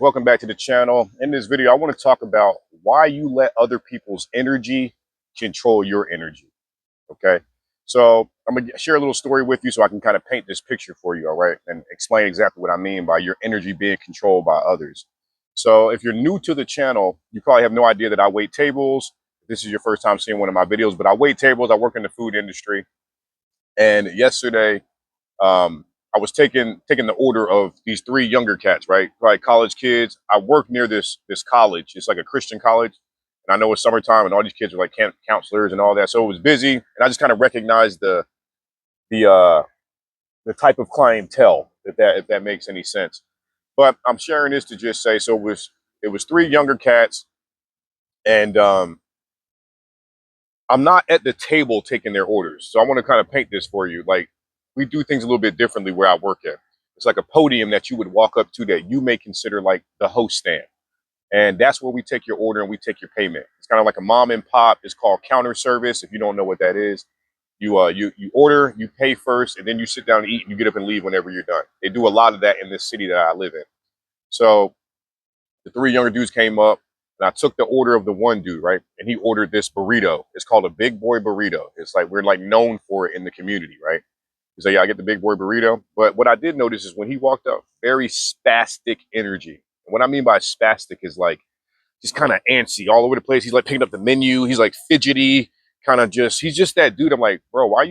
welcome back to the channel. In this video, I want to talk about why you let other people's energy control your energy. Okay. So I'm going to share a little story with you so I can kind of paint this picture for you. All right. And explain exactly what I mean by your energy being controlled by others. So if you're new to the channel, you probably have no idea that I wait tables. This is your first time seeing one of my videos, but I wait tables. I work in the food industry. And yesterday, I was taking the order of these three younger cats, right? Like college kids. I work near this college. It's like a Christian college, and I know it's summertime, and all these kids are like camp counselors and all that. So it was busy, and I just kind of recognized the uh, the type of clientele, if that makes any sense. But I'm sharing this to just say, so it was three younger cats, and I'm not at the table taking their orders. So I want to kind of paint this for you. Like, we do things a little bit differently where I work at. It's like a podium that you would walk up to that you may consider like the host stand. And that's where we take your order and we take your payment. It's kind of like a mom and pop. It's called counter service. If you don't know what that is, you order, you pay first, and then you sit down and eat and you get up and leave whenever you're done. They do a lot of that in this city that I live in. So the three younger dudes came up, and I took the order of the one dude, right? And he ordered this burrito. It's called a big boy burrito. It's like we're like known for it in the community, right? He's like, yeah, I get the big boy burrito. But what I did notice is when he walked up, very spastic energy. And what I mean by spastic is like just kind of antsy all over the place. He's like picking up the menu. He's like fidgety, he's just that dude. I'm like, bro, why are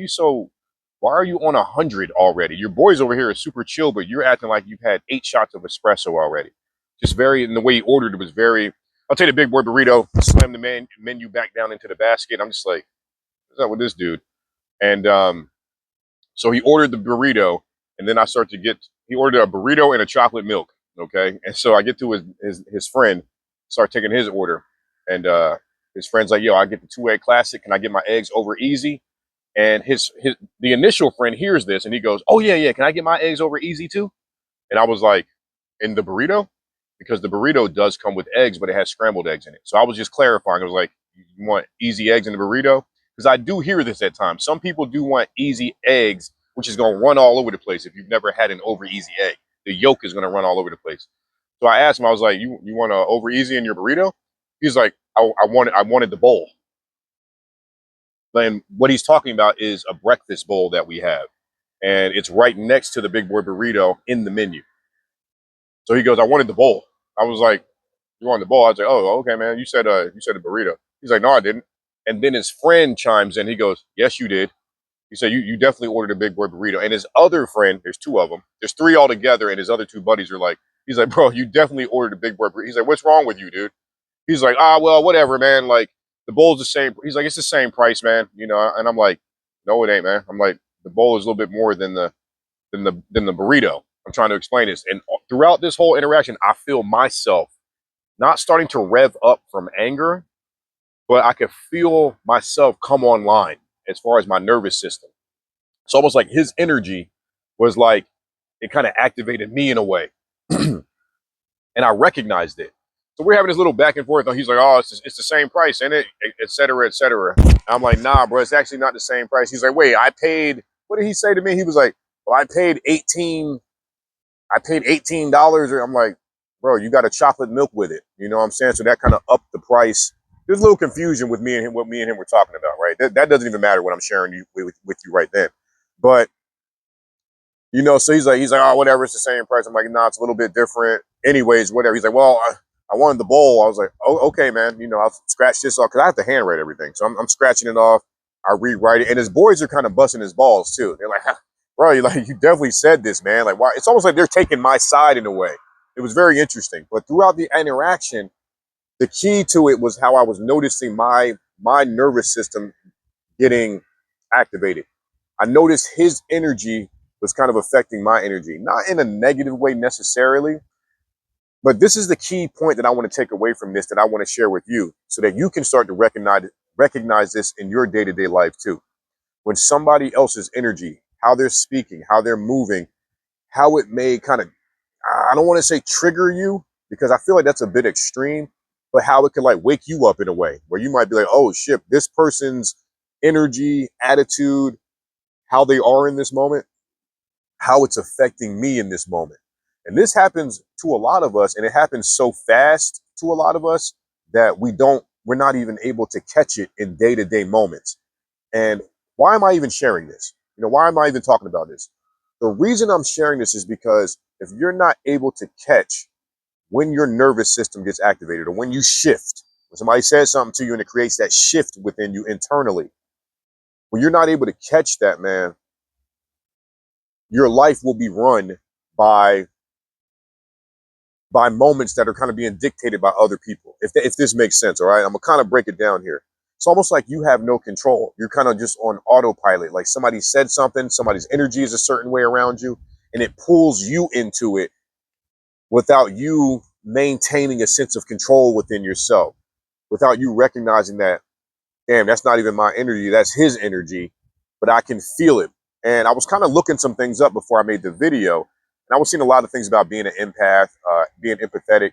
you on 100 already? Your boys over here are super chill, but you're acting like you've had 8 shots of espresso already. Just very, and the way he ordered it was very, I'll take the big boy burrito, slam the menu back down into the basket. I'm just like, what's up with this dude? And so he ordered the burrito, and then he ordered a burrito and a chocolate milk. Okay. And so I get to his friend, start taking his order. And his friend's like, yo, I get the 2-egg classic. Can I get my eggs over easy? And the initial friend hears this and he goes, oh, yeah, yeah. Can I get my eggs over easy too? And I was like, in the burrito? Because the burrito does come with eggs, but it has scrambled eggs in it. So I was just clarifying. I was like, you want easy eggs in the burrito? Because I do hear this at times. Some people do want easy eggs, which is going to run all over the place if you've never had an over easy egg. The yolk is going to run all over the place. So I asked him, I was like, you want an over easy in your burrito? He's like, I wanted the bowl. And what he's talking about is a breakfast bowl that we have. And it's right next to the big boy burrito in the menu. So he goes, I wanted the bowl. I was like, you wanted the bowl? I was like, oh, okay, man. You said a burrito. He's like, no, I didn't. And then his friend chimes in. He goes, yes, you did. He said, you definitely ordered a big boy burrito. And his other friend, there's 2 of them. There's 3 altogether. And his other 2 buddies are like, he's like, bro, you definitely ordered a big boy burrito. He's like, what's wrong with you, dude? He's like, well, whatever, man. Like, the bowl's the same. He's like, it's the same price, man. And I'm like, no, it ain't, man. I'm like, the bowl is a little bit more than the burrito. I'm trying to explain this. And throughout this whole interaction, I feel myself not starting to rev up from anger, but I could feel myself come online as far as my nervous system. It's almost like his energy was like, it kind of activated me in a way. And I recognized it. So we're having this little back and forth. And he's like, oh, it's the same price, ain't it? Et cetera, et cetera. I'm like, nah, bro, it's actually not the same price. He's like, wait, what did he say to me? He was like, well, I paid $18. Or I'm like, bro, you got a chocolate milk with it. You know what I'm saying? So that kind of upped the price. There's a little confusion with me and him, what me and him were talking about, right? That doesn't even matter what I'm sharing with you right then. But, so he's like, oh, whatever, it's the same price. I'm like, nah, it's a little bit different. Anyways, whatever. He's like, well, I wanted the bowl. I was like, oh, okay, man. I'll scratch this off because I have to handwrite everything. So I'm scratching it off. I rewrite it. And his boys are kind of busting his balls too. They're like, bro, you definitely said this, man. Like, why? It's almost like they're taking my side in a way. It was very interesting. But throughout the interaction, the key to it was how I was noticing my nervous system getting activated. I noticed his energy was kind of affecting my energy, not in a negative way necessarily, but this is the key point that I want to take away from this that I want to share with you so that you can start to recognize this in your day-to-day life too. When somebody else's energy, how they're speaking, how they're moving, how it may kind of, I don't want to say trigger you because I feel like that's a bit extreme, but how it can like wake you up in a way where you might be like, oh shit, this person's energy, attitude, how they are in this moment, how it's affecting me in this moment. And this happens to a lot of us, and it happens so fast to a lot of us that we're not even able to catch it in day-to-day moments. And why am I even sharing this? Why am I even talking about this? The reason I'm sharing this is because if you're not able to catch when your nervous system gets activated, or when you shift, when somebody says something to you and it creates that shift within you internally, when you're not able to catch that, man, your life will be run by moments that are kind of being dictated by other people. If this makes sense, all right? I'm gonna kind of break it down here. It's almost like you have no control. You're kind of just on autopilot. Like somebody said something, somebody's energy is a certain way around you, and it pulls you into it without you maintaining a sense of control within yourself, without you recognizing that, damn, that's not even my energy, that's his energy, but I can feel it. And I was kind of looking some things up before I made the video, and I was seeing a lot of things about being an empath, being empathetic.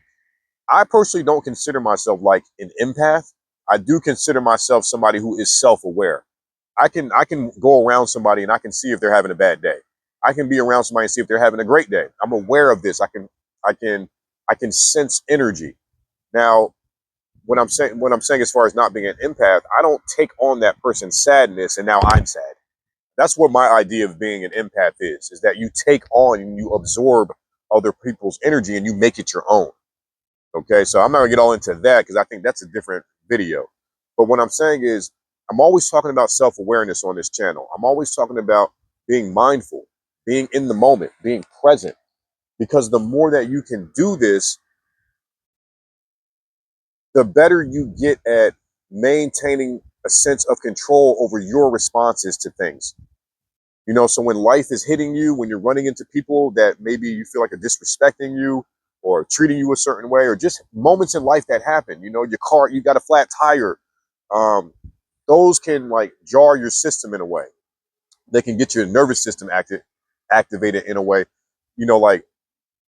I personally don't consider myself like an empath. I do consider myself somebody who is self-aware. I can go around somebody and I can see if they're having a bad day. I can be around somebody and see if they're having a great day. I'm aware of this. I can sense energy. Now, what I'm saying as far as not being an empath, I don't take on that person's sadness and now I'm sad. That's what my idea of being an empath is that you take on and you absorb other people's energy and you make it your own. Okay, so I'm not gonna get all into that because I think that's a different video. But what I'm saying is, I'm always talking about self-awareness on this channel. I'm always talking about being mindful, being in the moment, being present. Because the more that you can do this, the better you get at maintaining a sense of control over your responses to things. So when life is hitting you, when you're running into people that maybe you feel like are disrespecting you or treating you a certain way, or just moments in life that happen, your car, you got a flat tire, um, those can like jar your system in a way. They can get your nervous system activated in a way, like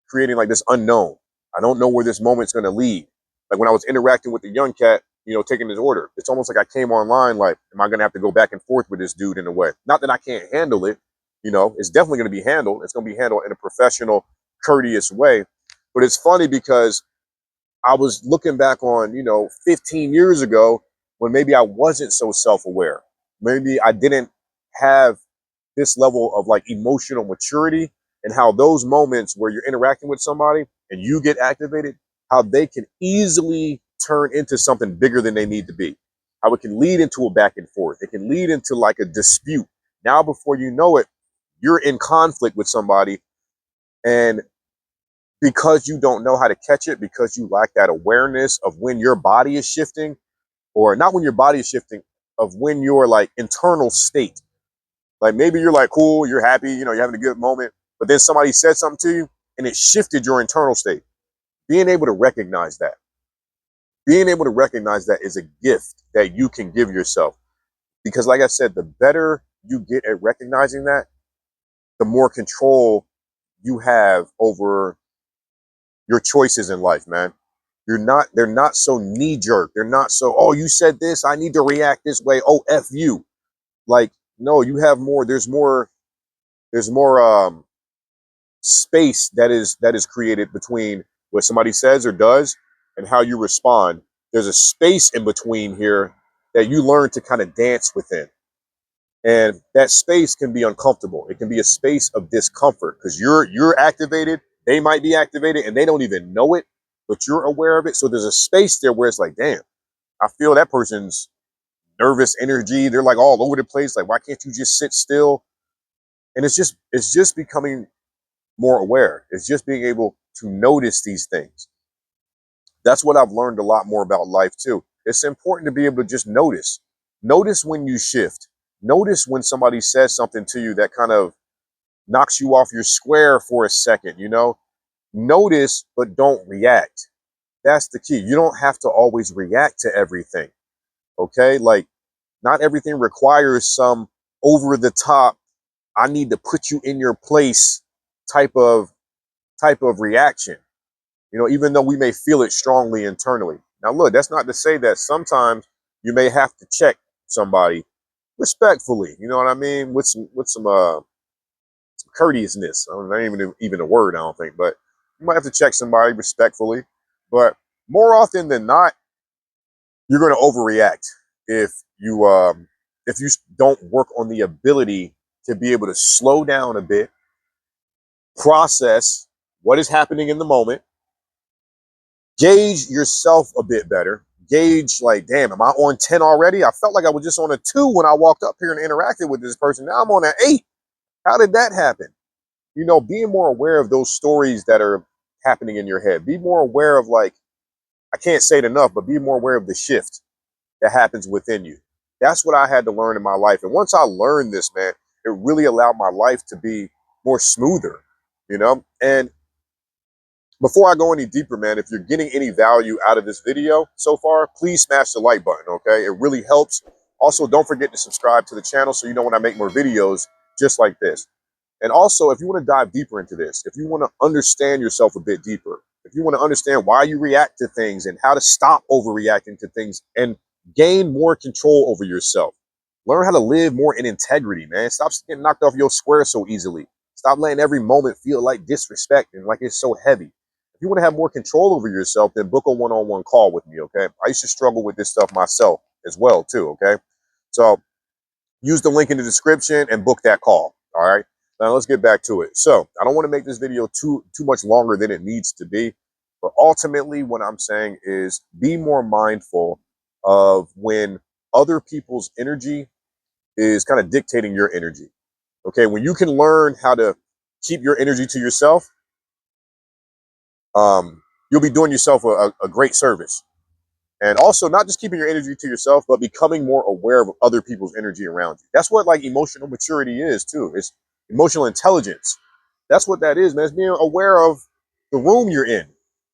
creating like this unknown. I don't know where this moment's going to lead. Like when I was interacting with the young cat, taking his order, it's almost like I came online like, am I going to have to go back and forth with this dude in a way? Not that I can't handle it. It's definitely going to be handled. It's going to be handled in a professional, courteous way. But it's funny because I was looking back on, 15 years ago when maybe I wasn't so self-aware. Maybe I didn't have this level of like emotional maturity, and how those moments where you're interacting with somebody and you get activated, how they can easily turn into something bigger than they need to be. How it can lead into a back and forth. It can lead into like a dispute. Now, before you know it, you're in conflict with somebody. And because you don't know how to catch it, because you lack that awareness of when your body is shifting, or not when your body is shifting, of when your like internal state. Like maybe you're like cool, you're happy, you're having a good moment, but then somebody said something to you and it shifted your internal state. Being able to recognize that, is a gift that you can give yourself. Because like I said, the better you get at recognizing that, the more control you have over your choices in life, man. They're not so knee jerk. They're not so, oh, you said this, I need to react this way. Oh, F you. Like, no, you have more, there's more space that is created between what somebody says or does and how you respond. There's a space in between here that you learn to kind of dance within. And that space can be uncomfortable. It can be a space of discomfort because you're activated, they might be activated and they don't even know it, but you're aware of it. So there's a space there where it's like, damn, I feel that person's nervous energy. They're like all over the place. Like, why can't you just sit still? And it's just becoming more aware. It's just being able to notice these things. That's what I've learned a lot more about life too. It's important to be able to just notice. Notice when you shift. Notice when somebody says something to you that kind of knocks you off your square for a second, Notice, but don't react. That's the key. You don't have to always react to everything. Okay? Like, not everything requires some over the top, I need to put you in your place type of reaction. Even though we may feel it strongly internally. Now, look, that's not to say that sometimes you may have to check somebody respectfully. You know what I mean? With some courteousness. I don't know, not even a word, I don't think. But You might have to check somebody respectfully, but more often than not, you're going to overreact if you don't work on the ability to be able to slow down a bit, process what is happening in the moment, gauge yourself a bit better. Gauge, like, damn, am I on 10 already? I felt like I was just on a 2 when I walked up here and interacted with this person. Now I'm on an 8. How did that happen? You know, being more aware of those stories that are happening in your head. Be more aware of, like, I can't say it enough, but be more aware of the shift that happens within you. That's what I had to learn in my life. And once I learned this, man, it really allowed my life to be more smoother, you know? And before I go any deeper, man, if you're getting any value out of this video so far, please smash the like button, okay? It really helps. Also, don't forget to subscribe to the channel so you know when I make more videos just like this. And also, if you want to dive deeper into this, if you want to understand yourself a bit deeper, if you want to understand why you react to things and how to stop overreacting to things and gain more control over yourself, learn how to live more in integrity, man. Stop getting knocked off your square so easily. Stop letting every moment feel like disrespect and like it's so heavy. If you want to have more control over yourself, then book a one-on-one call with me, okay? I used to struggle with this stuff myself as well, too, okay? So use the link in the description and book that call, all right? Now let's get back to it. So I don't want to make this video too much longer than it needs to be, but ultimately what I'm saying is be more mindful of when other people's energy is kind of dictating your energy, okay? When you can learn how to keep your energy to yourself, you'll be doing yourself a great service. And also not just keeping your energy to yourself, but becoming more aware of other people's energy around you. That's what like emotional maturity is too. It's emotional intelligence. That's what that is, man. It's being aware of the room you're in.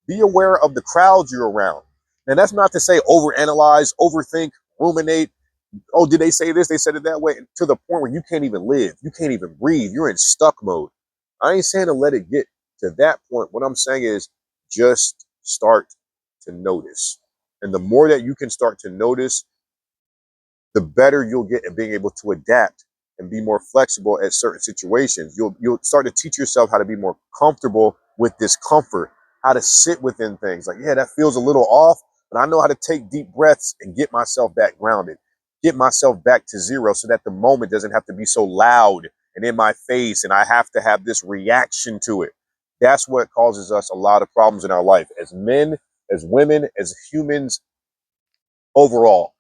Be aware of the crowds you're around. And that's not to say overanalyze, overthink, ruminate. Oh, did they say this? They said it that way. To the point where you can't even live. You can't even breathe. You're in stuck mode. I ain't saying to let it get to that point. What I'm saying is just start to notice. And the more that you can start to notice, the better you'll get at being able to adapt and be more flexible at certain situations. You'll start to teach yourself how to be more comfortable with discomfort, how to sit within things. Like, yeah, that feels a little off, but I know how to take deep breaths and get myself back grounded, get myself back to zero so that the moment doesn't have to be so loud and in my face and I have to have this reaction to it. That's what causes us a lot of problems in our life as men, as women, as humans overall.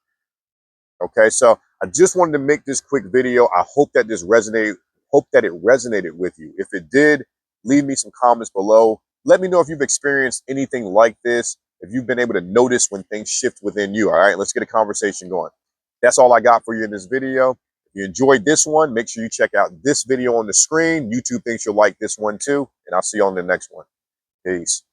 Okay, so I just wanted to make this quick video. I hope that this resonated. Hope that it resonated with you. If it did, leave me some comments below. Let me know if you've experienced anything like this, if you've been able to notice when things shift within you. All right, let's get a conversation going. That's all I got for you in this video. If you enjoyed this one, make sure you check out this video on the screen. YouTube thinks you'll like this one too, and I'll see you on the next one. Peace.